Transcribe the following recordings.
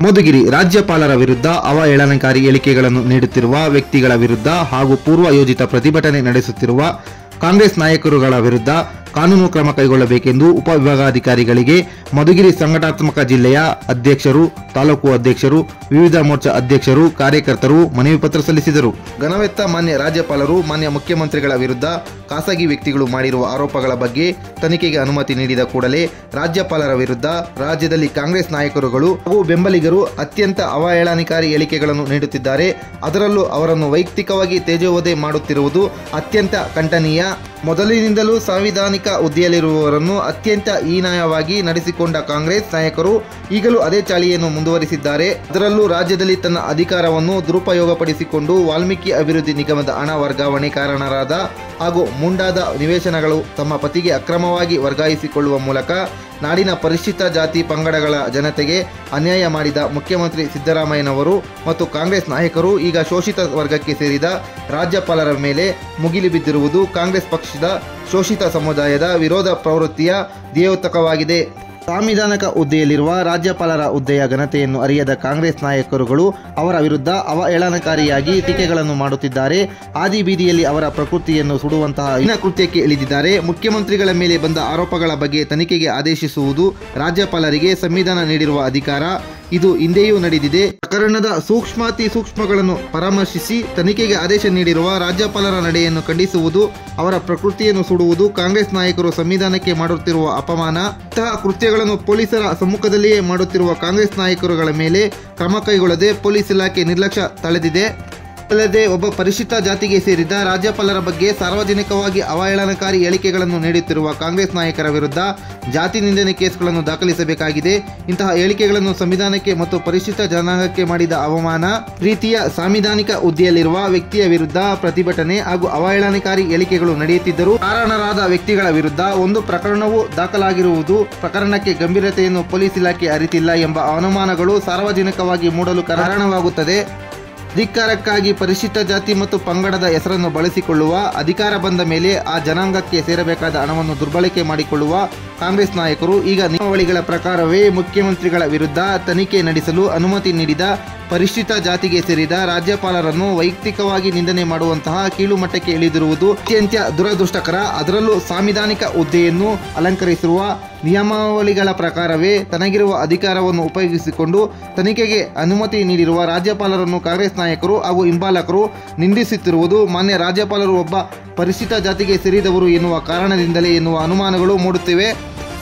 ಮಧುಗಿರಿ ರಾಜ್ಯಪಾಲರ ವಿರುದ್ಧ ಅವಹೇಳನಕಾರಿ ಹೇಳಿಕೆಗಳನ್ನು ನೀಡುತ್ತಿರುವ ವ್ಯಕ್ತಿಗಳ ವಿರುದ್ಧ ಹಾಗೂ ಪೂರ್ವ ಯೋಜಿತ ಪ್ರತಿಭಟನೆ ನಡೆಸುತ್ತಿರುವ ಕಾಂಗ್ರೆಸ್ ನಾಯಕರುಗಳ ವಿರುದ್ಧ ಕಾನೂನು ಕ್ರಮ ಕೈಗೊಳ್ಳಬೇಕೆಂದು ಉಪವಿಭಾಗಾಧಿಕಾರಿಗಳಿಗೆ ಮಧುಗಿರಿ ಸಂಘಟನಾತ್ಮಕ ಜಿಲ್ಲೆಯ ಅಧ್ಯಕ್ಷರು, ತಾಲೂಕು ಅಧ್ಯಕ್ಷರು, ವಿವಿಧ ಮೋರ್ಚಾ ಅಧ್ಯಕ್ಷರು, ಕಾರ್ಯಕರ್ತರು ಮನವಿ ಪತ್ರ ಸಲ್ಲಿಸಿದರು. ಘನವೆತ್ತ ಮಾನ್ಯ ರಾಜ್ಯಪಾಲರು ಮಾನ್ಯ ಮುಖ್ಯಮಂತ್ರಿಗಳ ವಿರುದ್ಧ ಖಾಸಗಿ ವ್ಯಕ್ತಿಗಳು ಮಾಡಿರುವ ಆರೋಪಗಳ ಬಗ್ಗೆ ತನಿಖೆಗೆ ಅನುಮತಿ ನೀಡಿದ ಕೂಡಲೇ ರಾಜ್ಯಪಾಲರ ವಿರುದ್ಧ ರಾಜ್ಯದಲ್ಲಿ ಕಾಂಗ್ರೆಸ್ ನಾಯಕರುಗಳು ಹಾಗೂ ಬೆಂಬಲಿಗರು ಅತ್ಯಂತ ಅವಹೇಳನಕಾರಿ ಹೇಳಿಕೆಗಳನ್ನು ನೀಡುತ್ತಿದ್ದಾರೆ. ಅದರಲ್ಲೂ ಅವರನ್ನು ವೈಯಕ್ತಿಕವಾಗಿ ತೇಜೋವಧೆ ಮಾಡುತ್ತಿರುವುದು ಅತ್ಯಂತ ಖಂಡನೀಯ. ಮೊದಲಿನಿಂದಲೂ ಸಾಂವಿಧಾನಿಕ ಹುದ್ದೆಯಲ್ಲಿರುವವರನ್ನು ಅತ್ಯಂತ ಹೀನಾಯವಾಗಿ ನಡೆಸಿಕೊಂಡ ಕಾಂಗ್ರೆಸ್ ನಾಯಕರು ಈಗಲೂ ಅದೇ ಚಾಳಿಯನ್ನು ಮುಂದುವರಿಸಿದ್ದಾರೆ. ಅದರಲ್ಲೂ ರಾಜ್ಯದಲ್ಲಿ ತನ್ನ ಅಧಿಕಾರವನ್ನು ದುರುಪಯೋಗಪಡಿಸಿಕೊಂಡು ವಾಲ್ಮೀಕಿ ಅಭಿವೃದ್ಧಿ ನಿಗಮದ ಹಣ ವರ್ಗಾವಣೆ ಕಾರಣರಾದ ಹಾಗೂ ಮುಂಡಾದ ನಿವೇಶನಗಳು ತಮ್ಮ ಪತಿಗೆ ಅಕ್ರಮವಾಗಿ ವರ್ಗಾಯಿಸಿಕೊಳ್ಳುವ ಮೂಲಕ ನಾಡಿನ ಪರಿಶಿಷ್ಟ ಜಾತಿ ಪಂಗಡಗಳ ಜನತೆಗೆ ಅನ್ಯಾಯ ಮಾಡಿದ ಮುಖ್ಯಮಂತ್ರಿ ಸಿದ್ದರಾಮಯ್ಯನವರು ಮತ್ತು ಕಾಂಗ್ರೆಸ್ ನಾಯಕರು ಈಗ ಶೋಷಿತ ವರ್ಗಕ್ಕೆ ಸೇರಿದ ರಾಜ್ಯಪಾಲರ ಮೇಲೆ ಮುಗಿಲು ಬಿದ್ದಿರುವುದು ಕಾಂಗ್ರೆಸ್ ಪಕ್ಷದ ಶೋಷಿತ ಸಮುದಾಯದ ವಿರೋಧ ಪ್ರವೃತ್ತಿಯ ದ್ಯೋತಕವಾಗಿದೆ. ಸಾಂವಿಧಾನಿಕ ಹುದ್ದೆಯಲ್ಲಿರುವ ರಾಜ್ಯಪಾಲರ ಹುದ್ದೆಯ ಘನತೆಯನ್ನು ಅರಿಯದ ಕಾಂಗ್ರೆಸ್ ನಾಯಕರುಗಳು ಅವರ ವಿರುದ್ಧ ಅವಹೇಳನಕಾರಿಯಾಗಿ ಟೀಕೆಗಳನ್ನು ಮಾಡುತ್ತಿದ್ದಾರೆ. ಆದಿ ಬೀದಿಯಲ್ಲಿ ಅವರ ಪ್ರಕೃತಿಯನ್ನು ಸುಡುವಂತಹ ಹೀನ ಕೃತ್ಯಕ್ಕೆ ಇಳಿದಿದ್ದಾರೆ. ಮುಖ್ಯಮಂತ್ರಿಗಳ ಮೇಲೆ ಬಂದ ಆರೋಪಗಳ ಬಗ್ಗೆ ತನಿಖೆಗೆ ಆದೇಶಿಸುವುದು ರಾಜ್ಯಪಾಲರಿಗೆ ಸಂವಿಧಾನ ನೀಡಿರುವ ಅಧಿಕಾರ. ಇದು ಹಿಂದೆಯೂ ನಡೆದಿದೆ. ಪ್ರಕರಣದ ಸೂಕ್ಷ್ಮಾತಿ ಸೂಕ್ಷ್ಮಗಳನ್ನು ಪರಾಮರ್ಶಿಸಿ ತನಿಖೆಗೆ ಆದೇಶ ನೀಡಿರುವ ರಾಜ್ಯಪಾಲರ ನಡೆಯನ್ನು ಖಂಡಿಸುವುದು, ಅವರ ಪ್ರಕೃತಿಯನ್ನು ಸುಡುವುದು ಕಾಂಗ್ರೆಸ್ ನಾಯಕರು ಸಂವಿಧಾನಕ್ಕೆ ಮಾಡುತ್ತಿರುವ ಅಪಮಾನ. ಇಂತಹ ಕೃತ್ಯಗಳನ್ನು ಪೊಲೀಸರ ಸಮ್ಮುಖದಲ್ಲಿಯೇ ಮಾಡುತ್ತಿರುವ ಕಾಂಗ್ರೆಸ್ ನಾಯಕರುಗಳ ಮೇಲೆ ಕ್ರಮ ಕೈಗೊಳ್ಳದೆ ಪೊಲೀಸ್ ಇಲಾಖೆ ನಿರ್ಲಕ್ಷ್ಯ ತಳೆದಿದೆ. ಅಲ್ಲದೆ ಒಬ್ಬ ಪರಿಶಿಷ್ಟ ಜಾತಿಗೆ ಸೇರಿದ ರಾಜ್ಯಪಾಲರ ಬಗ್ಗೆ ಸಾರ್ವಜನಿಕವಾಗಿ ಅವಹೇಳನಕಾರಿ ಹೇಳಿಕೆಗಳನ್ನು ನೀಡುತ್ತಿರುವ ಕಾಂಗ್ರೆಸ್ ನಾಯಕರ ವಿರುದ್ಧ ಜಾತಿ ನಿಂದನೆ ಕೇಸ್ಗಳನ್ನು ದಾಖಲಿಸಬೇಕಾಗಿದೆ. ಇಂತಹ ಹೇಳಿಕೆಗಳನ್ನು ಸಂವಿಧಾನಕ್ಕೆ ಮತ್ತು ಪರಿಶಿಷ್ಟ ಜನಾಂಗಕ್ಕೆ ಮಾಡಿದ ಅವಮಾನ ರೀತಿಯ ಸಾಂವಿಧಾನಿಕ ಹುದ್ದೆಯಲ್ಲಿರುವ ವ್ಯಕ್ತಿಯ ವಿರುದ್ಧ ಪ್ರತಿಭಟನೆ ಹಾಗೂ ಅವಹೇಳನಕಾರಿ ಹೇಳಿಕೆಗಳು ನಡೆಯುತ್ತಿದ್ದರೂ ಕಾರಣರಾದ ವ್ಯಕ್ತಿಗಳ ವಿರುದ್ಧ ಒಂದು ಪ್ರಕರಣವೂ ದಾಖಲಾಗಿರುವುದು ಪ್ರಕರಣಕ್ಕೆ ಗಂಭೀರತೆಯನ್ನು ಪೊಲೀಸ್ ಇಲಾಖೆ ಅರಿತಿಲ್ಲ ಎಂಬ ಅನುಮಾನಗಳು ಸಾರ್ವಜನಿಕವಾಗಿ ಮೂಡಲು ಕಾರಣವಾಗುತ್ತದೆ. ಅಧಿಕಾರಕ್ಕಾಗಿ ಪರಿಶಿಷ್ಟ ಜಾತಿ ಮತ್ತು ಪಂಗಡದ ಹೆಸರನ್ನು ಬಳಸಿಕೊಳ್ಳುವ ಅಧಿಕಾರ ಬಂದ ಮೇಲೆ ಆ ಜನಾಂಗಕ್ಕೆ ಸೇರಬೇಕಾದ ಹಣವನ್ನು ದುರ್ಬಳಕೆ ಮಾಡಿಕೊಳ್ಳುವ ಕಾಂಗ್ರೆಸ್ ನಾಯಕರು ಈಗ ನಿಯಮಾವಳಿಗಳ ಪ್ರಕಾರವೇ ಮುಖ್ಯಮಂತ್ರಿಗಳ ವಿರುದ್ಧ ತನಿಖೆ ನಡೆಸಲು ಅನುಮತಿ ನೀಡಿದ ಪರಿಶಿಷ್ಟ ಜಾತಿಗೆ ಸೇರಿದ ರಾಜ್ಯಪಾಲರನ್ನು ವೈಯಕ್ತಿಕವಾಗಿ ನಿಂದನೆ ಮಾಡುವಂತಹ ಕೀಳು ಮಟ್ಟಕ್ಕೆ ಇಳಿದಿರುವುದು ಅತ್ಯಂತ ದುರದೃಷ್ಟಕರ. ಅದರಲ್ಲೂ ಸಾಂವಿಧಾನಿಕ ಹುದ್ದೆಯನ್ನು ಅಲಂಕರಿಸಿರುವ ನಿಯಮಾವಳಿಗಳ ಪ್ರಕಾರವೇ ತನಗಿರುವ ಅಧಿಕಾರವನ್ನು ಉಪಯೋಗಿಸಿಕೊಂಡು ತನಿಖೆಗೆ ಅನುಮತಿ ನೀಡಿರುವ ರಾಜ್ಯಪಾಲರನ್ನು ಕಾಂಗ್ರೆಸ್ ನಾಯಕರು ಹಾಗೂ ಹಿಂಬಾಲಕರು ನಿಂದಿಸುತ್ತಿರುವುದು ಮಾನ್ಯ ರಾಜ್ಯಪಾಲರು ಒಬ್ಬ ಪರಿಶಿಷ್ಟ ಜಾತಿಗೆ ಸೇರಿದವರು ಎನ್ನುವ ಕಾರಣದಿಂದಲೇ ಎನ್ನುವ ಅನುಮಾನಗಳು ಮೂಡುತ್ತಿವೆ.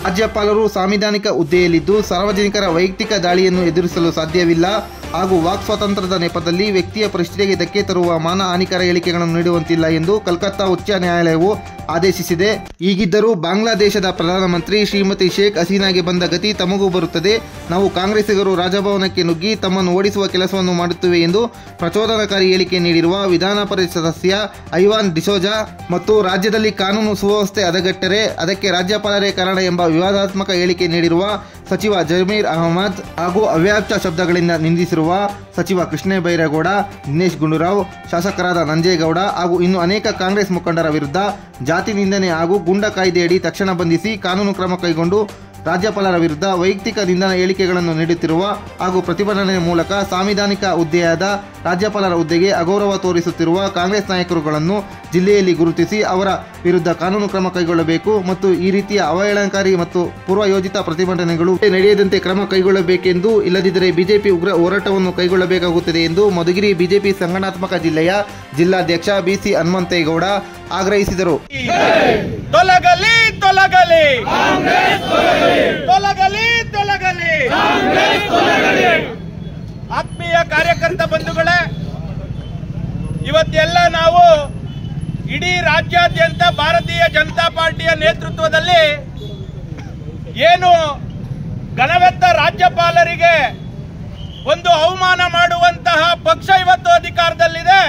ರಾಜ್ಯಪಾಲರು ಸಾಂವಿಧಾನಿಕ ಹುದ್ದೆಯಲ್ಲಿದ್ದು ಸಾರ್ವಜನಿಕರ ವೈಯಕ್ತಿಕ ದಾಳಿಯನ್ನು ಎದುರಿಸಲು ಸಾಧ್ಯವಿಲ್ಲ ಹಾಗೂ ವಾಕ್ ಸ್ವಾತಂತ್ರ್ಯದ ನೆಪದಲ್ಲಿ ವ್ಯಕ್ತಿಯ ಪ್ರತಿಷ್ಠೆಗೆ ಧಕ್ಕೆ ತರುವ ಮಾನಹಾನಿಕರ ಹೇಳಿಕೆಗಳನ್ನು ನೀಡುವಂತಿಲ್ಲ ಎಂದು ಕಲ್ಕತ್ತಾ ಉಚ್ಚ ನ್ಯಾಯಾಲಯವು ಆದೇಶಿಸಿದೆ. ಹೀಗಿದ್ದರೂ ಬಾಂಗ್ಲಾದೇಶದ ಪ್ರಧಾನಮಂತ್ರಿ ಶ್ರೀಮತಿ ಶೇಖ್ ಹಸೀನಾಗೆ ಬಂದ ಗತಿ ತಮಗೂ ಬರುತ್ತದೆ. ನಾವು ಕಾಂಗ್ರೆಸ್ಸಿಗರು ರಾಜಭವನಕ್ಕೆ ನುಗ್ಗಿ ತಮ್ಮನ್ನು ಓಡಿಸುವ ಕೆಲಸವನ್ನು ಮಾಡುತ್ತೇವೆ ಎಂದು ಪ್ರಚೋದನಕಾರಿ ಹೇಳಿಕೆ ನೀಡಿರುವ ವಿಧಾನ ಪರಿಷತ್ ಸದಸ್ಯ ಐವಾನ್ ಡಿಸೋಜಾ ಮತ್ತು ರಾಜ್ಯದಲ್ಲಿ ಕಾನೂನು ಸುವ್ಯವಸ್ಥೆ ಹದಗೆಟ್ಟರೆ ಅದಕ್ಕೆ ರಾಜ್ಯಪಾಲರೇ ಕಾರಣ ಎಂಬ ವಿವಾದಾತ್ಮಕ ಹೇಳಿಕೆ ನೀಡಿರುವ ಸಚಿವ ಜಮೀರ್ ಅಹಮದ್ ಹಾಗೂ ಅವ್ಯಾಚ್ಯ ಶಬ್ದಗಳಿಂದ ನಿಂದಿಸಿರುವ ಸಚಿವ ಕೃಷ್ಣ ಬೈರೇಗೌಡ, ದಿನೇಶ್ ಗುಂಡೂರಾವ್, ಶಾಸಕರಾದ ನಂಜೇಗೌಡ ಹಾಗೂ ಇನ್ನು ಅನೇಕ ಕಾಂಗ್ರೆಸ್ ಮುಖಂಡರ ವಿರುದ್ಧ ಜಾತಿ ನಿಂದನೆ ಹಾಗೂ ಗೂಂಡ ಕಾಯ್ದೆಯಡಿ ತಕ್ಷಣ ಬಂಧಿಸಿ ಕಾನೂನು ಕ್ರಮ ಕೈಗೊಂಡು ರಾಜ್ಯಪಾಲರ ವಿರುದ್ಧ ವೈಯಕ್ತಿಕ ನಿಂದನಾ ಹೇಳಿಕೆಗಳನ್ನು ನೀಡುತ್ತಿರುವ ಹಾಗೂ ಪ್ರತಿಭಟನೆ ಮೂಲಕ ಸಾಂವಿಧಾನಿಕ ಹುದ್ದೆಯಾದ ರಾಜ್ಯಪಾಲರ ಹುದ್ದೆಗೆ ಅಗೌರವ ತೋರಿಸುತ್ತಿರುವ ಕಾಂಗ್ರೆಸ್ ನಾಯಕರುಗಳನ್ನು ಜಿಲ್ಲೆಯಲ್ಲಿ ಗುರುತಿಸಿ ಅವರ ವಿರುದ್ಧ ಕಾನೂನು ಕ್ರಮ ಕೈಗೊಳ್ಳಬೇಕು ಮತ್ತು ಈ ರೀತಿಯ ಅವಹೇಳನಕಾರಿ ಮತ್ತು ಪೂರ್ವಯೋಜಿತ ಪ್ರತಿಭಟನೆಗಳು ನಡೆಯದಂತೆ ಕ್ರಮ ಕೈಗೊಳ್ಳಬೇಕೆಂದು, ಇಲ್ಲದಿದ್ದರೆ ಬಿಜೆಪಿ ಉಗ್ರ ಹೋರಾಟವನ್ನು ಕೈಗೊಳ್ಳಬೇಕಾಗುತ್ತದೆ ಎಂದು ಮಧುಗಿರಿ ಬಿಜೆಪಿ ಸಂಘಟನಾತ್ಮಕ ಜಿಲ್ಲೆಯ ಜಿಲ್ಲಾಧ್ಯಕ್ಷ ಬಿಸಿ ಹನುಮಂತೇಗೌಡ ಆಗ್ರಹಿಸಿದರು. ತೊಲಗಲಿ ತೊಲಗಲಿ ತೊಲಗಲಿ ತೊಲಗಲಿ. ಆತ್ಮೀಯ ಕಾರ್ಯಕರ್ತ ಬಂಧುಗಳೇ, ಇವತ್ತೆಲ್ಲ ನಾವು ಇಡೀ ರಾಜ್ಯಾದ್ಯಂತ ಭಾರತೀಯ ಜನತಾ ಪಾರ್ಟಿಯ ನೇತೃತ್ವದಲ್ಲಿ ಏನು ಘನವೆತ್ತ ರಾಜ್ಯಪಾಲರಿಗೆ ಒಂದು ಅವಮಾನ ಮಾಡುವಂತಹ ಪಕ್ಷ ಇವತ್ತು ಅಧಿಕಾರದಲ್ಲಿದೆ,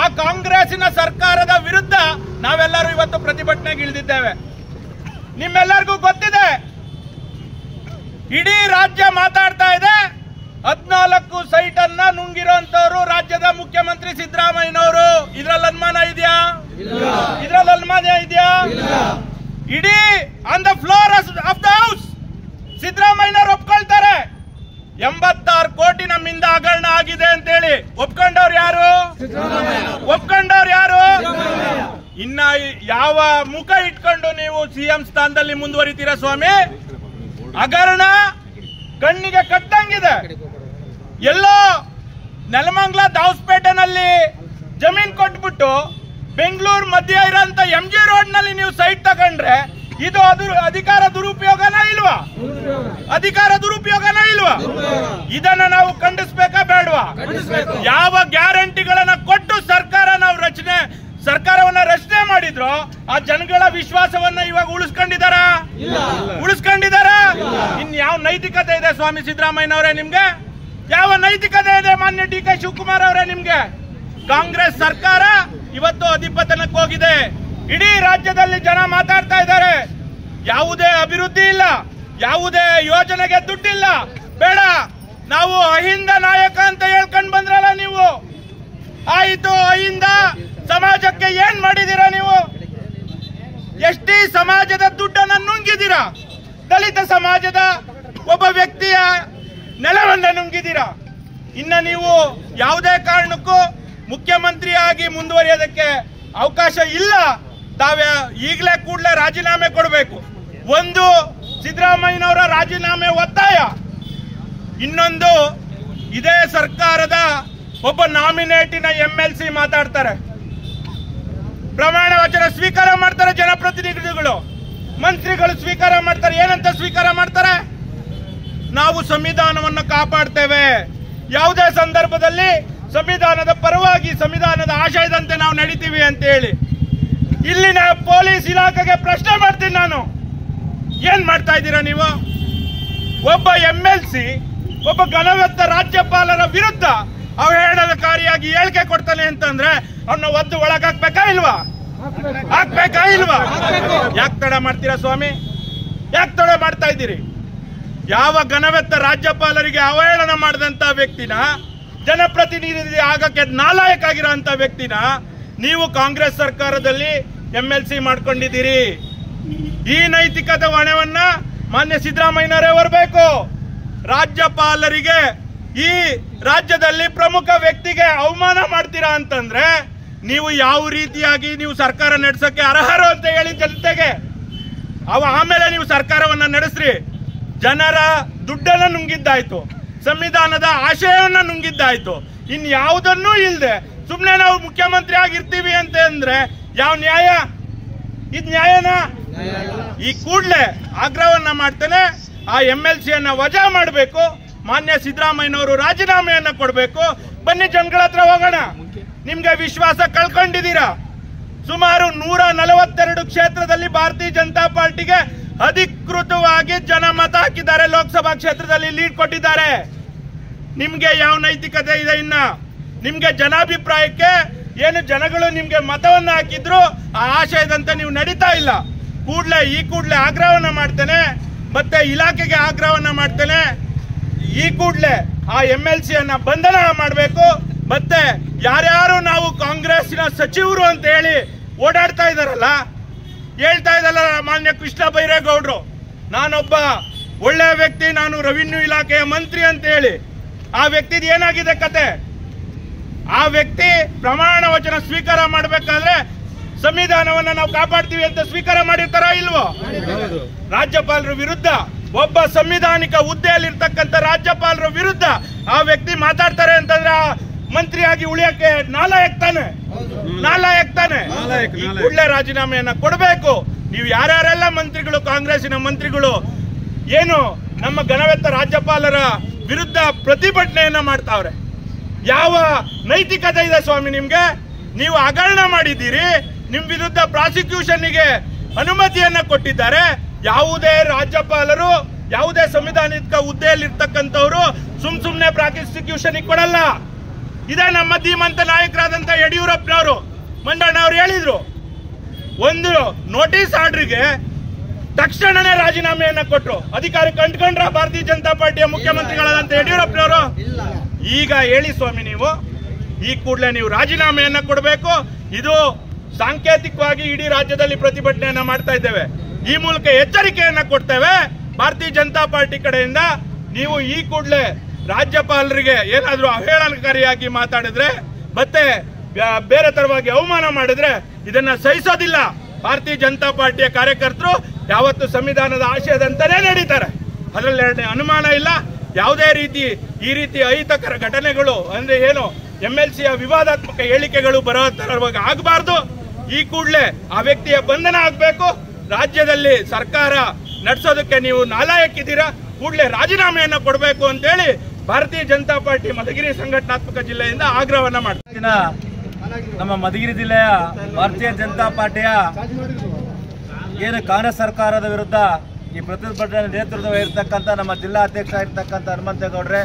ಆ ಕಾಂಗ್ರೆಸ್ಸಿನ ಸರ್ಕಾರದ ವಿರುದ್ಧ ನಾವೆಲ್ಲರೂ ಇವತ್ತು ಪ್ರತಿಭಟನೆಗೆ ಇಳಿದಿದ್ದೇವೆ. ನಿಮ್ಮೆಲ್ಲರಿಗೂ ಗೊತ್ತಿದೆ, ಇಡೀ ರಾಜ್ಯ ಮಾತಾಡ್ತಾ ಇದೆ. 14 ಸೈಟ್ ಅನ್ನ ನುಂಗಿರೋಂತವ್ರು ರಾಜ್ಯದ ಮುಖ್ಯಮಂತ್ರಿ ಸಿದ್ದರಾಮಯ್ಯನವರು. ಇದ್ರಲ್ಲಿ ಅನುಮಾನ ಇದೆಯಾ? ಇದ್ರಲ್ಲಿ ಅನುಮಾನ ಇದೆಯಾ? ಇಡೀ on the floor of the house ಸಿದ್ದರಾಮಯ್ಯನವರು ಒಪ್ಕೊಳ್ತಾರೆ. 86 ಕೋಟಿ ನಮ್ಮಿಂದ ಹಗರಣ ಆಗಿದೆ ಅಂತೇಳಿ ಒಪ್ಕೊಂಡವ್ರು ಯಾರು? ಇನ್ನ ಯಾವ ಮುಖ ಇಟ್ಕೊಂಡು ನೀವು ಸಿಎಂ ಸ್ಥಾನದಲ್ಲಿ ಮುಂದುವರಿತೀರಾ ಸ್ವಾಮಿ? ಹಗರಣ ಕಣ್ಣಿಗೆ ಕಟ್ಟಂಗಿದೆ. ಎಲ್ಲೋ ನೆಲಮಂಗಲ ದಾವಸ್ಪೇಟೆನಲ್ಲಿ ಜಮೀನ್ ಕೊಟ್ಬಿಟ್ಟು ಬೆಂಗಳೂರು ಮಧ್ಯ ಇರೋಂತ MG ರೋಡ್ ನಲ್ಲಿ ನೀವು ಸೈಟ್ ತಗೊಂಡ್ರೆ ಇದು ಅಧಿಕಾರ ದುರುಪಯೋಗನ ಇಲ್ವಾ? ಇದನ್ನ ನಾವು ಖಂಡಿಸ್ಬೇಕಾ ಬೇಡವಾ? ಯಾವ ಗ್ಯಾರಂಟಿಗಳನ್ನ ಕೊಟ್ಟು ಸರ್ಕಾರವನ್ನ ರಚನೆ ಮಾಡಿದ್ರು ಆ ಜನಗಳ ವಿಶ್ವಾಸವನ್ನ ಇವಾಗ ಉಳಿಸ್ಕೊಂಡಿದಾರ? ಇನ್ ಯಾವ ನೈತಿಕತೆ ಇದೆ ಸ್ವಾಮಿ ಸಿದ್ದರಾಮಯ್ಯನವರೇ ನಿಮ್ಗೆ? ಯಾವ ನೈತಿಕತೆ ಇದೆ ಮಾನ್ಯ DK ಶಿವಕುಮಾರ್ ಅವರೇ ನಿಮ್ಗೆ? ಕಾಂಗ್ರೆಸ್ ಸರ್ಕಾರ ಇವತ್ತು ಅಧಿಪತನಕ್ಕೆ ಹೋಗಿದೆ. ಇಡೀ ರಾಜ್ಯದಲ್ಲಿ ಜನ ಮಾತಾಡ್ತಾ ಇದ್ದಾರೆ, ಯಾವುದೇ ಅಭಿವೃದ್ಧಿ ಇಲ್ಲ, ಯಾವುದೇ ಯೋಜನೆಗೆ ದುಡ್ಡಿಲ್ಲ, ಬೇಡ ನಾವು ಅಹಿಂದ ನಾಯಕ ಅಂತ ಹೇಳ್ಕೊಂಡ್ ಬಂದ್ರಲ್ಲ ನೀವು. ಆಯಿತು, ಅಹಿಂದ ಸಮಾಜಕ್ಕೆ ಏನ್ ಮಾಡಿದೀರಾ ನೀವು? ಎಷ್ಟೇ ಸಮಾಜದ ದುಡ್ಡನ್ನ ನುಂಗಿದ್ದೀರಾ, ದಲಿತ ಸಮಾಜದ ಒಬ್ಬ ವ್ಯಕ್ತಿಯ ನೆಲವನ್ನ ನುಂಗಿದ್ದೀರಾ. ಇನ್ನ ನೀವು ಯಾವುದೇ ಕಾರಣಕ್ಕೂ ಮುಖ್ಯಮಂತ್ರಿಯಾಗಿ ಮುಂದುವರಿಯೋದಕ್ಕೆ ಅವಕಾಶ ಇಲ್ಲ. ಈಗಲೇ ಕೂಡಲೇ ರಾಜೀನಾಮೆ ಕೊಡಬೇಕು. ಒಂದು, ಸಿದ್ದರಾಮಯ್ಯನವರ ರಾಜೀನಾಮೆ ಒತ್ತಾಯ. ಇನ್ನೊಂದು, ಇದೇ ಸರ್ಕಾರದ ಒಬ್ಬ ನಾಮಿನೇಟಿನ MLC ಮಾತಾಡ್ತಾರೆ, ಪ್ರಮಾಣ ವಚನ ಸ್ವೀಕಾರ ಮಾಡ್ತಾರೆ, ಜನಪ್ರತಿನಿಧಿಗಳು ಮಂತ್ರಿಗಳು ಸ್ವೀಕಾರ ಮಾಡ್ತಾರೆ. ಏನಂತ ಸ್ವೀಕಾರ ಮಾಡ್ತಾರೆ? ನಾವು ಸಂವಿಧಾನವನ್ನು ಕಾಪಾಡ್ತೇವೆ, ಯಾವುದೇ ಸಂದರ್ಭದಲ್ಲಿ ಸಂವಿಧಾನದ ಪರವಾಗಿ ಸಂವಿಧಾನದ ಆಶಯದಂತೆ ನಾವು ನಡೀತೀವಿ ಅಂತ ಹೇಳಿ. ಇಲ್ಲಿನ ಪೊಲೀಸ್ ಇಲಾಖೆಗೆ ಪ್ರಶ್ನೆ ಮಾಡ್ತೀನಿ ನಾನು, ಏನ್ ಮಾಡ್ತಾ ಇದ್ದೀರಾ ನೀವು? ಒಬ್ಬ MLC ಒಬ್ಬ ಘನವೆತ್ತ ರಾಜ್ಯಪಾಲರ ವಿರುದ್ಧ ಅವಹೇಳನಕಾರಿಯಾಗಿ ಹೇಳಿಕೆ ಕೊಡ್ತಾನೆ ಅಂತಂದ್ರೆ ಅವನ್ನ ಒದ್ದು ಒಳಗಾಕ್ಬೇಕಾ ಇಲ್ವಾ? ಯಾಕೆ ತಡ ಮಾಡ್ತೀರಾ ಸ್ವಾಮಿ? ಯಾಕೆ ತಡ ಮಾಡ್ತಾ ಇದ್ದೀರಿ? ಯಾವ ಘನವೆತ್ತ ರಾಜ್ಯಪಾಲರಿಗೆ ಅವಹೇಳನ ಮಾಡಿದಂತ ವ್ಯಕ್ತಿನ, ಜನಪ್ರತಿನಿಧಿ ಆಗಕ್ಕೆ ನಾಲಾಯಕ ಆಗಿರೋ ಅಂತ ವ್ಯಕ್ತಿನ ನೀವು ಕಾಂಗ್ರೆಸ್ ಸರ್ಕಾರದಲ್ಲಿ MLC ಮಾಡ್ಕೊಂಡಿದ್ದೀರಿ. ಈ ನೈತಿಕತೆ ಹೊಣೆವನ್ನ ಮಾನ್ಯ ಸಿದ್ದರಾಮಯ್ಯನವರೇ ಹೊರಬೇಕು. ರಾಜ್ಯಪಾಲರಿಗೆ, ಈ ರಾಜ್ಯದಲ್ಲಿ ಪ್ರಮುಖ ವ್ಯಕ್ತಿಗೆ ಅವಮಾನ ಮಾಡ್ತೀರಾ ಅಂತಂದ್ರೆ ನೀವು ಯಾವ ರೀತಿಯಾಗಿ ನೀವು ಸರ್ಕಾರ ನಡೆಸಕ್ಕೆ ಅರ್ಹರು ಅಂತ ಹೇಳಿ ಜನತೆಗೆ ಆಮೇಲೆ ನೀವು ಸರ್ಕಾರವನ್ನ ನಡೆಸ್ರಿ. ಜನರ ದುಡ್ಡನ್ನ ನುಂಗಿದ್ದಾಯ್ತು, ಸಂವಿಧಾನದ ಆಶಯವನ್ನ ನುಂಗಿದ್ದಾಯ್ತು, ಇನ್ ಯಾವುದನ್ನೂ ಇಲ್ಲದೆ ಸುಮ್ನೆ ನಾವು ಮುಖ್ಯಮಂತ್ರಿ ಆಗಿರ್ತೀವಿ ಅಂತ ಅಂದ್ರೆ ಯಾವ ನ್ಯಾಯ? ಇದು ನ್ಯಾಯನಾ? ಈ ಕೂಡಲೇ ಆಗ್ರಹವನ್ನ ಮಾಡ್ತೇನೆ, ಆ MLCಯನ್ನ ವಜಾ ಮಾಡಬೇಕು. ಮಾನ್ಯ ಸಿದ್ದರಾಮಯ್ಯನವರು ರಾಜೀನಾಮೆಯನ್ನ ಕೊಡಬೇಕು. ಬನ್ನಿ ಜನಗಳ ಹತ್ರ ಹೋಗೋಣ. ನಿಮ್ಗೆ ವಿಶ್ವಾಸ ಕಳ್ಕೊಂಡಿದ್ದೀರಾ. ಸುಮಾರು 142 ಕ್ಷೇತ್ರದಲ್ಲಿ ಭಾರತೀಯ ಜನತಾ ಪಾರ್ಟಿಗೆ ಅಧಿಕೃತವಾಗಿ ಜನ ಮತ ಹಾಕಿದ್ದಾರೆ. ಲೋಕಸಭಾ ಕ್ಷೇತ್ರದಲ್ಲಿ ಲೀಡ್ ಕೊಟ್ಟಿದ್ದಾರೆ. ನಿಮ್ಗೆ ಯಾವ ನೈತಿಕತೆ ಇದೆ? ಇನ್ನ ನಿಮ್ಗೆ ಜನಾಭಿಪ್ರಾಯಕ್ಕೆ ಏನು ಜನಗಳು ನಿಮ್ಗೆ ಮತವನ್ನ ಹಾಕಿದ್ರು ಆ ಆಶಯದಂತೆ ನೀವು ನಡೀತಾ ಇಲ್ಲ. ಈ ಕೂಡಲೇ ಆಗ್ರಹವನ್ನ ಮಾಡ್ತೇನೆ, ಮತ್ತೆ ಇಲಾಖೆಗೆ ಆಗ್ರಹವನ್ನ ಮಾಡ್ತೇನೆ. ಈ ಕೂಡಲೇ ಆ MLCಯನ್ನ ಬಂಧನ ಮಾಡಬೇಕು. ಮತ್ತೆ ಯಾರ್ಯಾರು ನಾವು ಕಾಂಗ್ರೆಸ್ನ ಸಚಿವರು ಅಂತ ಹೇಳಿ ಓಡಾಡ್ತಾ ಇದಾರಲ್ಲ, ಹೇಳ್ತಾ ಇದ್ದಲ್ಲ ಮಾನ್ಯ ಕೃಷ್ಣ ಬೈರೇಗೌಡರು, ನಾನೊಬ್ಬ ಒಳ್ಳೆ ವ್ಯಕ್ತಿ, ನಾನು ರೆವಿನ್ಯೂ ಇಲಾಖೆಯ ಮಂತ್ರಿ ಅಂತ ಹೇಳಿ, ಆ ವ್ಯಕ್ತಿದ್ ಏನಾಗಿದೆ ಕತೆ? ಆ ವ್ಯಕ್ತಿ ಪ್ರಮಾಣ ವಚನ ಸ್ವೀಕಾರ ಮಾಡಬೇಕಾದ್ರೆ ಸಂವಿಧಾನವನ್ನ ನಾವು ಕಾಪಾಡ್ತೀವಿ ಅಂತ ಸ್ವೀಕಾರ ಮಾಡಿರ್ತಾರ ಇಲ್ವೋ? ರಾಜ್ಯಪಾಲರ ವಿರುದ್ಧ, ಒಬ್ಬ ಸಂವಿಧಾನಿಕ ಹುದ್ದೆಯಲ್ಲಿರ್ತಕ್ಕಂಥ ರಾಜ್ಯಪಾಲರ ವಿರುದ್ಧ ಆ ವ್ಯಕ್ತಿ ಮಾತಾಡ್ತಾರೆ ಅಂತಂದ್ರೆ ಆ ಮಂತ್ರಿಯಾಗಿ ಉಳಿಯಕ್ಕೆ ನಾಲಾಯಕ್ ತಾನೆ? ಕೂಡಲೇ ರಾಜೀನಾಮೆಯನ್ನ ಕೊಡಬೇಕು. ನೀವು ಯಾರ್ಯಾರೆಲ್ಲ ಮಂತ್ರಿಗಳು, ಕಾಂಗ್ರೆಸ್ಸಿನ ಮಂತ್ರಿಗಳು ಏನು ನಮ್ಮ ಘನವೆತ್ತ ರಾಜ್ಯಪಾಲರ ವಿರುದ್ಧ ಪ್ರತಿಭಟನೆಯನ್ನ ಮಾಡ್ತಾವ್ರೆ, ಯಾವ ನೈತಿಕತೆ ಇದೆ ಸ್ವಾಮಿ ನಿಮ್ಗೆ? ನೀವು ಹಗರಣ ಮಾಡಿದ್ದೀರಿ, ನಿಮ್ ವಿರುದ್ಧ ಪ್ರಾಸಿಕ್ಯೂಷನ್ಗೆ ಅನುಮತಿಯನ್ನ ಕೊಟ್ಟಿದ್ದಾರೆ. ಯಾವುದೇ ರಾಜ್ಯಪಾಲರು, ಯಾವುದೇ ಸಂವಿಧಾನಿಕ ಹುದ್ದೆಯಲ್ಲಿರ್ತಕ್ಕಂಥವ್ರು ಸುಮ್ನೆ ಪ್ರಾಸಿಕ್ಯೂಷನ್ ಕೊಡಲ್ಲ. ಇದೇ ನಮ್ಮ ಧೀಮಂತ ನಾಯಕರಾದಂತ ಯಡಿಯೂರಪ್ಪನವರು, ಮಂಡಣ್ಣವರು ಹೇಳಿದ್ರು, ಒಂದು ನೋಟಿಸ್ ಆರ್ಡರ್ಗೆ ತಕ್ಷಣನೇ ರಾಜೀನಾಮೆಯನ್ನ ಕೊಟ್ಟರು. ಅಧಿಕಾರಿ ಕಂಡ್ಕೊಂಡ್ರ ಭಾರತೀಯ ಜನತಾ ಪಾರ್ಟಿಯ ಮುಖ್ಯಮಂತ್ರಿಗಳಾದಂತ ಯಡಿಯೂರಪ್ಪನವರು? ಈಗ ಹೇಳಿ ಸ್ವಾಮಿ, ನೀವು ಈ ಕೂಡಲೇ ನೀವು ರಾಜೀನಾಮೆಯನ್ನ ಕೊಡಬೇಕು. ಇದು ಸಾಂಕೇತಿಕವಾಗಿ ಇಡೀ ರಾಜ್ಯದಲ್ಲಿ ಪ್ರತಿಭಟನೆಯನ್ನ ಮಾಡ್ತಾ ಇದ್ದೇವೆ. ಈ ಮೂಲಕ ಎಚ್ಚರಿಕೆಯನ್ನ ಕೊಡ್ತೇವೆ ಭಾರತೀಯ ಜನತಾ ಪಾರ್ಟಿ ಕಡೆಯಿಂದ. ನೀವು ಈ ಕೂಡಲೇ ರಾಜ್ಯಪಾಲರಿಗೆ ಏನಾದರೂ ಅವಹೇಳನಕಾರಿಯಾಗಿ ಮಾತಾಡಿದ್ರೆ ಮತ್ತೆ ಬೇರೆ ತರವಾಗಿ ಅವಮಾನ ಮಾಡಿದ್ರೆ ಇದನ್ನ ಸಹಿಸೋದಿಲ್ಲ. ಭಾರತೀಯ ಜನತಾ ಪಾರ್ಟಿಯ ಕಾರ್ಯಕರ್ತರು ಯಾವತ್ತು ಸಂವಿಧಾನದ ಆಶಯದಂತಾನೇ ನಡೀತಾರೆ, ಅದರಲ್ಲಿ ಅನುಮಾನ ಇಲ್ಲ. ಯಾವುದೇ ಈ ರೀತಿ ಅಹಿತಕರ ಘಟನೆಗಳು ಅಂದ್ರೆ ಏನು MLCಯ ವಿವಾದಾತ್ಮಕ ಹೇಳಿಕೆಗಳು ಬರೋ ತರವಾಗಿ ಆಗಬಾರ್ದು. ಈ ಕೂಡಲೇ ಆ ವ್ಯಕ್ತಿಯ ಬಂಧನ ಆಗಬೇಕು. ರಾಜ್ಯದಲ್ಲಿ ಸರ್ಕಾರ ನಡೆಸೋದಕ್ಕೆ ನೀವು ನಾಲಾಯಕ್ಕಿದ್ದೀರಾ, ಕೂಡಲೇ ರಾಜೀನಾಮೆಯನ್ನು ಕೊಡಬೇಕು ಅಂತೇಳಿ ಭಾರತೀಯ ಜನತಾ ಪಾರ್ಟಿ ಮಧುಗಿರಿ ಸಂಘಟನಾತ್ಮಕ ಜಿಲ್ಲೆಯಿಂದ ಆಗ್ರಹವನ್ನ ಮಾಡ್ತೀವಿ. ನಮ್ಮ ಮಧುಗಿರಿ ಜಿಲ್ಲೆಯ ಭಾರತೀಯ ಜನತಾ ಪಾರ್ಟಿಯ ಏನು ಕಾಂಗ್ರೆಸ್ ಸರ್ಕಾರದ ವಿರುದ್ಧ ಈ ಪ್ರತಿಭಟನೆ ನೇತೃತ್ವ ಇರತಕ್ಕಂಥ ನಮ್ಮ ಜಿಲ್ಲಾ ಅಧ್ಯಕ್ಷ ಆಗಿರ್ತಕ್ಕಂಥ ಹನುಮಂತೇಗೌಡ್ರೆ,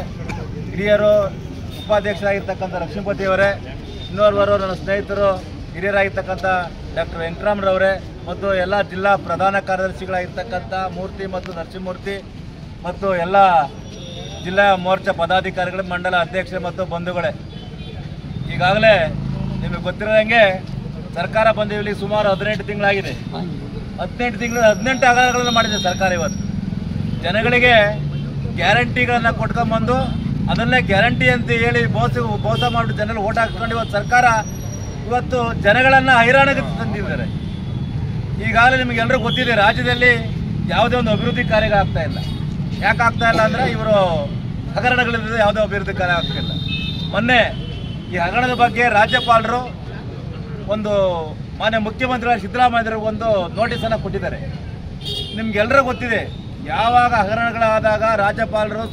ಹಿರಿಯರು ಉಪಾಧ್ಯಕ್ಷರಾಗಿರ್ತಕ್ಕಂಥ ಲಕ್ಷ್ಮೀಪತಿಯವರೇ, ಇನ್ನೋರ್ವರು ನನ್ನ ಸ್ನೇಹಿತರು ಹಿರಿಯರಾಗಿರ್ತಕ್ಕಂಥ ಡಾಕ್ಟರ್ ವೆಂಕಟರಾಮರವರೇ ಮತ್ತು ಎಲ್ಲ ಜಿಲ್ಲಾ ಪ್ರಧಾನ ಕಾರ್ಯದರ್ಶಿಗಳಾಗಿರ್ತಕ್ಕಂಥ ಮೂರ್ತಿ ಮತ್ತು ನರಸಿಂಹಮೂರ್ತಿ ಮತ್ತು ಎಲ್ಲ ಜಿಲ್ಲಾ ಮೋರ್ಚಾ ಪದಾಧಿಕಾರಿಗಳು, ಮಂಡಲ ಅಧ್ಯಕ್ಷರು ಮತ್ತು ಬಂಧುಗಳೇ, ಈಗಾಗಲೇ ನಿಮಗೆ ಗೊತ್ತಿರೋದಂಗೆ ಸರ್ಕಾರ ಬಂದು ಇಲ್ಲಿ ಸುಮಾರು 18 ತಿಂಗಳಾಗಿದೆ. 18 ಹಗರಣಗಳನ್ನು ಮಾಡಿದೆ ಸರ್ಕಾರ. ಇವತ್ತು ಜನಗಳಿಗೆ ಗ್ಯಾರಂಟಿಗಳನ್ನು ಕೊಟ್ಕೊಂಡ್ಬಂದು ಅದನ್ನೇ ಗ್ಯಾರಂಟಿ ಅಂತ ಹೇಳಿ ಮೋಸ ಮಾಡಿಬಿಟ್ಟು ಜನರು ಓಟ್ ಹಾಕ್ಕೊಂಡು ಇವತ್ತು ಸರ್ಕಾರ ಇವತ್ತು ಜನಗಳನ್ನು ಹೈರಾಣಿಗೆ ತಂದಿದ್ದಾರೆ. ಈಗಾಗಲೇ ನಿಮಗೆಲ್ಲರೂ ಗೊತ್ತಿದೆ, ರಾಜ್ಯದಲ್ಲಿ ಯಾವುದೇ ಒಂದು ಅಭಿವೃದ್ಧಿ ಕಾರ್ಯ ಆಗ್ತಾ ಇಲ್ಲ. ಯಾಕೆ ಆಗ್ತಾ ಇಲ್ಲ ಅಂದರೆ ಇವರು ಹಗರಣಗಳಿಂದ ಯಾವುದೇ ಅಭಿವೃದ್ಧಿ ಕಾರ್ಯ ಆಗ್ತಿಲ್ಲ. ಮೊನ್ನೆ ಈ ಹಗರಣದ ಬಗ್ಗೆ ರಾಜ್ಯಪಾಲರು ಒಂದು ಮಾನ್ಯ ಮುಖ್ಯಮಂತ್ರಿಗಳ ಸಿದ್ದರಾಮಯ್ಯರು ಒಂದು ನೋಟಿಸನ್ನು ಕೊಟ್ಟಿದ್ದಾರೆ. ನಿಮ್ಗೆಲ್ಲರೂ ಗೊತ್ತಿದೆ, ಯಾವಾಗ ಹಗರಣಗಳಾದಾಗ ರಾಜ್ಯಪಾಲರು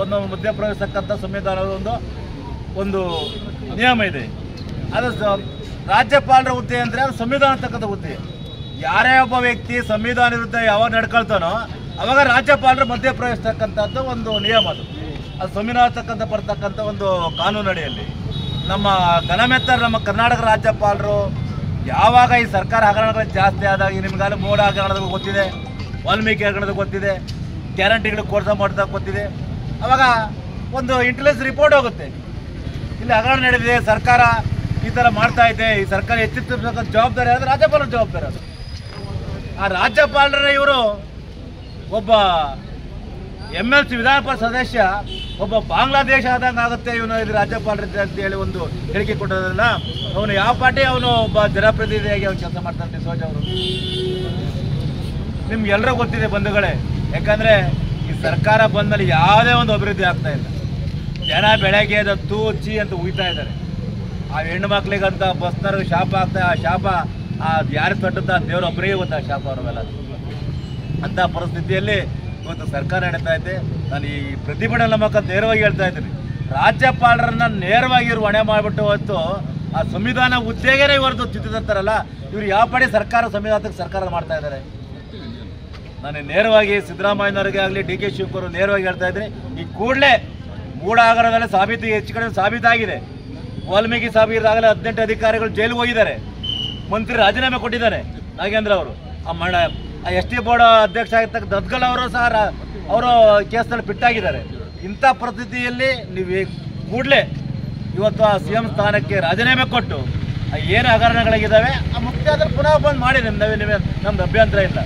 ಒಂದು ಮಧ್ಯಪ್ರವೇಶಕ್ಕಂಥ ಸಂವಿಧಾನದ ಒಂದು ನಿಯಮ ಇದೆ. ಅದು ರಾಜ್ಯಪಾಲರ ಹುದ್ದೆ ಅಂದರೆ ಅದು ಸಂವಿಧಾನ ತಕ್ಕಂಥ ಹುದ್ದೆ. ಯಾರೇ ಒಬ್ಬ ವ್ಯಕ್ತಿ ಸಂವಿಧಾನ ವಿರುದ್ಧ ಯಾವಾಗ ನಡ್ಕೊಳ್ತಾನೋ ಅವಾಗ ರಾಜ್ಯಪಾಲರು ಮಧ್ಯಪ್ರವೇಶಿಸ್ತಕ್ಕಂಥದ್ದು ಒಂದು ನಿಯಮ. ಅದು ಸಂವಿಧಾನ ತಕ್ಕಂಥ ಬರ್ತಕ್ಕಂಥ ಒಂದು ಕಾನೂನು ಅಡಿಯಲ್ಲಿ ನಮ್ಮ ಘನಮೆತ್ತರ ನಮ್ಮ ಕರ್ನಾಟಕ ರಾಜ್ಯಪಾಲರು ಯಾವಾಗ ಈ ಸರ್ಕಾರ ಹಗರಣಗಳು ಜಾಸ್ತಿ ಆದಾಗ, ನಿಮಗಾಲ ಮೋಡ ಹಗರಣದ ಗೊತ್ತಿದೆ, ವಾಲ್ಮೀಕಿ ಹಗರಣದ ಗೊತ್ತಿದೆ, ಗ್ಯಾರಂಟಿಗಳು ಕೋರ್ಸ ಮಾಡಿದಾಗ ಗೊತ್ತಿದೆ, ಅವಾಗ ಒಂದು ಇಂಟೆಲಿಜೆನ್ಸ್ ರಿಪೋರ್ಟ್ ಹೋಗುತ್ತೆ, ಇಲ್ಲಿ ಹಗರಣ ನಡೆದಿದೆ, ಸರ್ಕಾರ ಈ ಥರ ಮಾಡ್ತಾ ಇದೆ, ಈ ಸರ್ಕಾರ ಎಚ್ಚೆತ್ತುಕೊಳ್ಳೋ ಜವಾಬ್ದಾರಿ ಆದರೆ ರಾಜ್ಯಪಾಲರ ಜವಾಬ್ದಾರಿ. ಅದು ಆ ರಾಜ್ಯಪಾಲರ ಇವರು ಒಬ್ಬ MLC ವಿಧಾನ ಪರಿಷತ್ ಸದಸ್ಯ ಒಬ್ಬ ಬಾಂಗ್ಲಾದೇಶ ಆದಂಗೆ ಆಗುತ್ತೆ ಇವನು ಇದು ರಾಜ್ಯಪಾಲರ ಅಂತ ಹೇಳಿ ಒಂದು ಹೇಳಿಕೆ ಕೊಟ್ಟೋದ್ರಲ್ಲ, ಅವನು ಯಾವ ಪಾರ್ಟಿ ಅವನು ಒಬ್ಬ ಜನಪ್ರತಿನಿಧಿಯಾಗಿ ಅವ್ನು ಕೆಲಸ ಮಾಡ್ತಾನೆ ಡಿಸೋಜ ಅವರು. ನಿಮ್ಗೆಲ್ಲರೂ ಗೊತ್ತಿದೆ ಬಂಧುಗಳೇ, ಯಾಕಂದರೆ ಈ ಸರ್ಕಾರ ಬಂದಲ್ಲಿ ಯಾವುದೇ ಒಂದು ಅಭಿವೃದ್ಧಿ ಆಗ್ತಾ ಇಲ್ಲ. ಜನ ಬೆಳಗ್ಗೆ ತೂ ಚಿ ಅಂತ ಉಯ್ತಾ ಇದ್ದಾರೆ. ಆ ಹೆಣ್ಣು ಮಕ್ಳಿಗಂತ ಬಸ್ನವ್ರಿಗೆ ಶಾಪ ಆಗ್ತಾ, ಆ ಶಾಪ ಯಾರು ತಟ್ಟುತ್ತಾ ದೇವರೊಬ್ಬರಿಗೆ ಗೊತ್ತಾ ಶಾಪ ಅವ್ರವೆಲ್ಲ. ಅಂಥ ಪರಿಸ್ಥಿತಿಯಲ್ಲಿ ಇವತ್ತು ಸರ್ಕಾರ ನಡೀತಾ ಇದೆ. ನಾನು ಈ ಪ್ರತಿಭಟನೆ ಮೂಲಕ ನೇರವಾಗಿ ಹೇಳ್ತಾ ಇದ್ದೀನಿ, ರಾಜ್ಯಪಾಲರನ್ನ ನೇರವಾಗಿ ಇವರು ಹೊಣೆ ಮಾಡಿಬಿಟ್ಟು ಇವತ್ತು ಆ ಸಂವಿಧಾನ ಹುದ್ದೆಗೇ ಇವರದ್ದು ಚಿತ್ತಿದಂತಾರಲ್ಲ, ಇವರು ಯಾವ ಪಡೆ ಸಂವಿಧಾನಕ್ಕೆ ಸರ್ಕಾರ ಮಾಡ್ತಾ ಇದ್ದಾರೆ. ನಾನು ನೇರವಾಗಿ ಸಿದ್ದರಾಮಯ್ಯನವರಿಗೆ ಆಗಲಿ DK ಶಿವಕುಮಾರ್ ನೇರವಾಗಿ ಹೇಳ್ತಾ ಇದ್ದೀನಿ, ಈ ಕೂಡಲೇ ಮೂಢ ಹಗರಣದಲ್ಲಿ ಹೆಚ್ಚು ಕಡೆ ಸಾಬೀತಾಗಿದೆ. ವಾಲ್ಮೀಕಿ ಸಾಬೀತಾಗಲೇ 18 ಅಧಿಕಾರಿಗಳು ಜೈಲಿಗೆ ಹೋಗಿದ್ದಾರೆ. ಮಂತ್ರಿ ರಾಜೀನಾಮೆ ಕೊಟ್ಟಿದ್ದಾರೆ ನಾಗೇಂದ್ರ ಅವರು. ಆ ST ಬೋರ್ಡ್ ಅಧ್ಯಕ್ಷ ಆಗಿರ್ತಕ್ಕ ದದ್ಗಲ್ ಅವರು ಸಹ ಅವರು ಕೇಸ್ನಲ್ಲಿ ಬಿಟ್ಟಾಗಿದ್ದಾರೆ. ಇಂಥ ಪರಿಸ್ಥಿತಿಯಲ್ಲಿ ನೀವು ಕೂಡಲೇ ಇವತ್ತು ಆ CM ಸ್ಥಾನಕ್ಕೆ ರಾಜೀನಾಮೆ ಕೊಟ್ಟು ಏನು ಹಗರಣಗಳಿದ್ದಾವೆ ಆ ಮುಕ್ತಿ ಆದರೆ ಪುನಃ ಬಂದು ಮಾಡಿ ನಮ್ದು ಅಭ್ಯಂತರ ಇಲ್ಲ.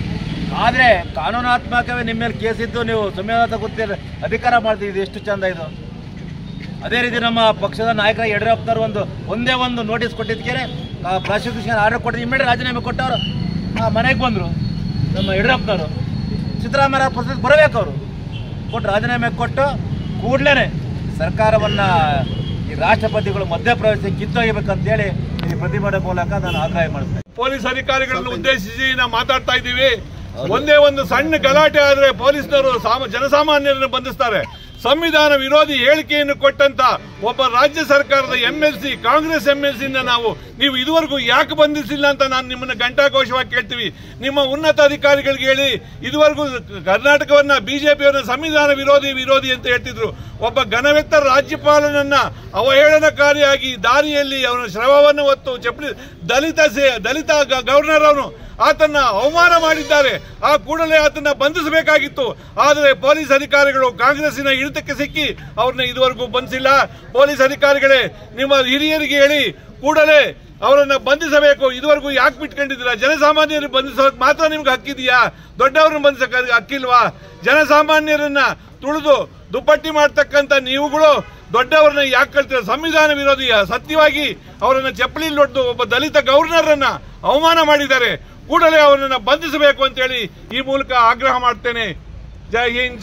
ಆದರೆ ಕಾನೂನಾತ್ಮಕವೇ ನಿಮ್ಮ ಮೇಲೆ ಕೇಸಿದ್ದು ನೀವು ಸಂವಿಧಾನ ಗೊತ್ತಿ ಅಧಿಕಾರ ಮಾಡ್ತಿದ್ದು ಎಷ್ಟು ಚಂದ ಇದು. ಅದೇ ರೀತಿ ನಮ್ಮ ಪಕ್ಷದ ನಾಯಕರ ಯಡಿಯೂರಪ್ಪನವರು ಒಂದೇ ಒಂದು ನೋಟಿಸ್ ಕೊಟ್ಟಿದ್ದಕ್ಕೆ ಪ್ರಾಸಿಕ್ಯೂಷನ್ ಆರ್ಡರ್ ಕೊಟ್ಟಿದ್ದು ಇಮ್ಮಿಡಿಯೇಟ್ ರಾಜೀನಾಮೆ ಕೊಟ್ಟವರು ಮನೆಗೆ ಬಂದರು. ನಮ್ಮ ಯಡಿಯೂರಪ್ಪನವರು ಸಿದ್ದರಾಮಯ್ಯ ಪರಿಸ್ಥಿತಿ ಬರಬೇಕು, ಅವರು ಕೊಟ್ಟು ರಾಜೀನಾಮೆ ಕೊಟ್ಟು ಕೂಡಲೇ ಸರ್ಕಾರವನ್ನು ಈ ರಾಷ್ಟ್ರಪತಿಗಳು ಮಧ್ಯಪ್ರವೇಶ ಕಿತ್ತೊಯ್ಯಬೇಕಂತೇಳಿ ಈ ಪ್ರತಿಭಟನೆ ಮೂಲಕ ನಾನು ಆಗ್ರಹ ಮಾಡ್ತೇನೆ. ಪೊಲೀಸ್ ಅಧಿಕಾರಿಗಳನ್ನು ಉದ್ದೇಶಿಸಿ ನಾವು ಮಾತಾಡ್ತಾ ಇದ್ದೀವಿ. ಒಂದೇ ಒಂದು ಸಣ್ಣ ಗಲಾಟೆ ಆದರೆ ಪೊಲೀಸ್ನವರು ಜನಸಾಮಾನ್ಯರನ್ನು ಬಂಧಿಸ್ತಾರೆ. ಸಂವಿಧಾನ ವಿರೋಧಿ ಹೇಳಿಕೆಯನ್ನು ಕೊಟ್ಟಂತ ಒಬ್ಬ ರಾಜ್ಯ ಸರ್ಕಾರದ MLC, ಕಾಂಗ್ರೆಸ್ MLC ನೀವು ಇದುವರೆಗೂ ಯಾಕೆ ಬಂಧಿಸಿಲ್ಲ ಅಂತ ನಾನು ನಿಮ್ಮನ್ನ ಘಂಟಾಘೋಷವಾಗಿ ಕೇಳ್ತೀವಿ. ನಿಮ್ಮ ಉನ್ನತ ಅಧಿಕಾರಿಗಳಿಗೆ ಹೇಳಿ, ಇದುವರೆಗೂ ಕರ್ನಾಟಕವನ್ನ ಬಿಜೆಪಿಯವರನ್ನ ಸಂವಿಧಾನ ವಿರೋಧಿ ಅಂತ ಹೇಳ್ತಿದ್ರು. ಒಬ್ಬ ಘನವೆತ್ತರ ರಾಜ್ಯಪಾಲನನ್ನ ಅವಹೇಳನಕಾರಿಯಾಗಿ ದಾರಿಯಲ್ಲಿ ಅವನ ಶ್ರವವನ್ನು ಹೊತ್ತು ದಲಿತ ಗವರ್ನರ್ ಅವನು ಆತನ್ನ ಅವಮಾನ ಮಾಡಿದ್ದಾರೆ. ಆ ಕೂಡಲೇ ಆತನ್ನ ಬಂಧಿಸಬೇಕಾಗಿತ್ತು. ಆದರೆ ಪೊಲೀಸ್ ಅಧಿಕಾರಿಗಳು ಕಾಂಗ್ರೆಸ್ಸಿನ ಹಿಡಿತಕ್ಕೆ ಸಿಕ್ಕಿ ಅವ್ರನ್ನ ಇದುವರೆಗೂ ಬಂಧಿಸಿಲ್ಲ. ಪೊಲೀಸ್ ಅಧಿಕಾರಿಗಳೇ, ನಿಮ್ಮ ಹಿರಿಯರಿಗೆ ಹೇಳಿ ಕೂಡಲೇ ಅವರನ್ನ ಬಂಧಿಸಬೇಕು. ಇದುವರೆಗೂ ಯಾಕೆ ಬಿಟ್ಕೊಂಡಿದ್ದೀರಾ? ಜನಸಾಮಾನ್ಯರನ್ನು ಬಂಧಿಸೋಕೆ ಮಾತ್ರ ನಿಮ್ಗೆ ಹಕ್ಕಿದೆಯಾ? ದೊಡ್ಡವ್ರನ್ನ ಬಂಧಿಸೋಕೆ ಹಕ್ಕಿಲ್ವಾ? ಜನಸಾಮಾನ್ಯರನ್ನ ತುಳಿದು ದುಪ್ಪಟ್ಟಿ ಮಾಡ್ತಕ್ಕಂಥ ನೀವುಗಳು ದೊಡ್ಡವರನ್ನ ಯಾಕೆ ಕಳ್ತೀರ? ಸಂವಿಧಾನ ವಿರೋಧಿ ಸತ್ಯವಾಗಿ ಅವರನ್ನ ಚಪ್ಪಲಿ ಹೊಡೆದು ಒಬ್ಬ ದಲಿತ ಗವರ್ನರ್ ಅನ್ನ ಅವಮಾನ ಮಾಡಿದ್ದಾರೆ. ಕೂಡಲೇ ಅವರನ್ನ ಬಂಧಿಸಬೇಕು ಅಂತ ಹೇಳಿ ಈ ಮೂಲಕ ಆಗ್ರಹ ಮಾಡ್ತೇನೆ. ಜೈ ಹಿಂದ್.